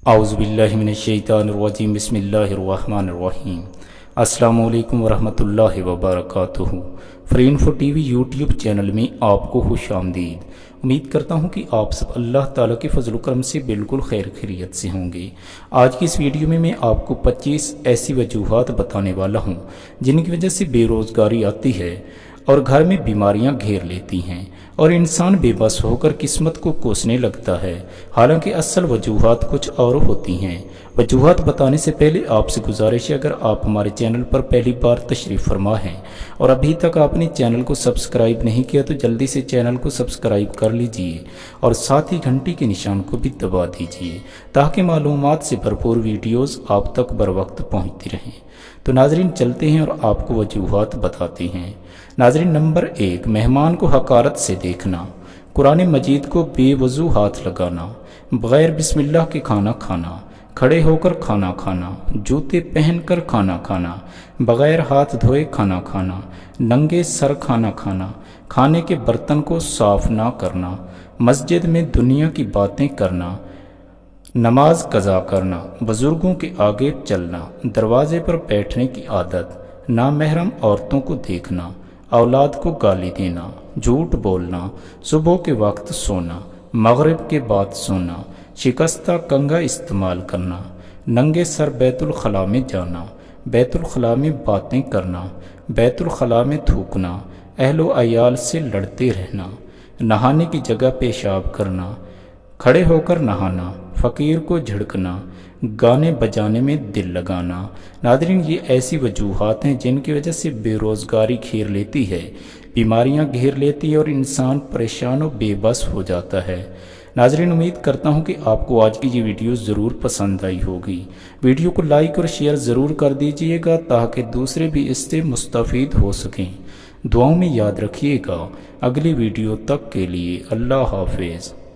औज़ुबिल्लाहिमिनश्शैतानिर्रजीम बिस्मिल्लाहिर्रहमानिर्रहीम। अस्सलामु अलैकुम वरहमतुल्लाहि वबरकातुहू। फ़रीन फॉर टीवी यूट्यूब चैनल में आपको खुश आमदीद। उम्मीद करता हूँ कि आप सब अल्लाह ताला के फजल करम से बिल्कुल खैर खैरियत से होंगे। आज की इस वीडियो में मैं आपको 25 ऐसी वजूहात बताने वाला हूँ जिनकी वजह से बेरोज़गारी आती है और घर में बीमारियां घेर लेती हैं और इंसान बेबस होकर किस्मत को कोसने लगता है। हालांकि असल वजूहात कुछ और होती हैं। वजूहात बताने से पहले आपसे गुजारिश है, अगर आप हमारे चैनल पर पहली बार तशरीफ़ फरमा हैं और अभी तक आपने चैनल को सब्सक्राइब नहीं किया तो जल्दी से चैनल को सब्सक्राइब कर लीजिए और साथ ही घंटी के निशान को भी दबा दीजिए ताकि मालूमात से भरपूर वीडियोज़ आप तक बर वक्त पहुँचती रहें। तो नाजरीन चलते हैं और आपको वजूहात बताते हैं। नाजरीन नंबर 1, मेहमान को हकारत से देखना, कुरान मजीद को बेवजू हाथ लगाना, बग़ैर बिस्मिल्लाह के खाना खाना, खड़े होकर खाना खाना, जूते पहनकर खाना खाना, बग़ैर हाथ धोए खाना खाना, नंगे सर खाना खाना, खाने के बर्तन को साफ ना करना, मस्जिद में दुनिया की बातें करना, नमाज कज़ा करना, बुज़ुर्गों के आगे चलना, दरवाजे पर बैठने की आदत, नामहरम औरतों को देखना, औलाद को गाली देना, झूठ बोलना, सुबह के वक्त सोना, मगरिब के बाद सोना, शिकस्ता कंगा इस्तेमाल करना, नंगे सर बैतुल खला में जाना, बैतुल खला में बातें करना, बैतुल खला में थूकना, अहलो अयाल से लड़ते रहना, नहाने की जगह पेशाब करना, खड़े होकर नहाना, फ़कीर को झिड़कना, गाने बजाने में दिल लगाना। नादरीन ये ऐसी वजूहात हैं जिनकी वजह से बेरोज़गारी घेर लेती है, बीमारियां घेर लेती है और इंसान परेशान और बेबस हो जाता है। नाजरीन उम्मीद करता हूं कि आपको आज की ये वीडियो ज़रूर पसंद आई होगी। वीडियो को लाइक और शेयर ज़रूर कर दीजिएगा ताकि दूसरे भी इससे मुस्तफ़ीद हो सकें। दुआओं में याद रखिएगा। अगली वीडियो तक के लिए अल्लाह हाफिज़।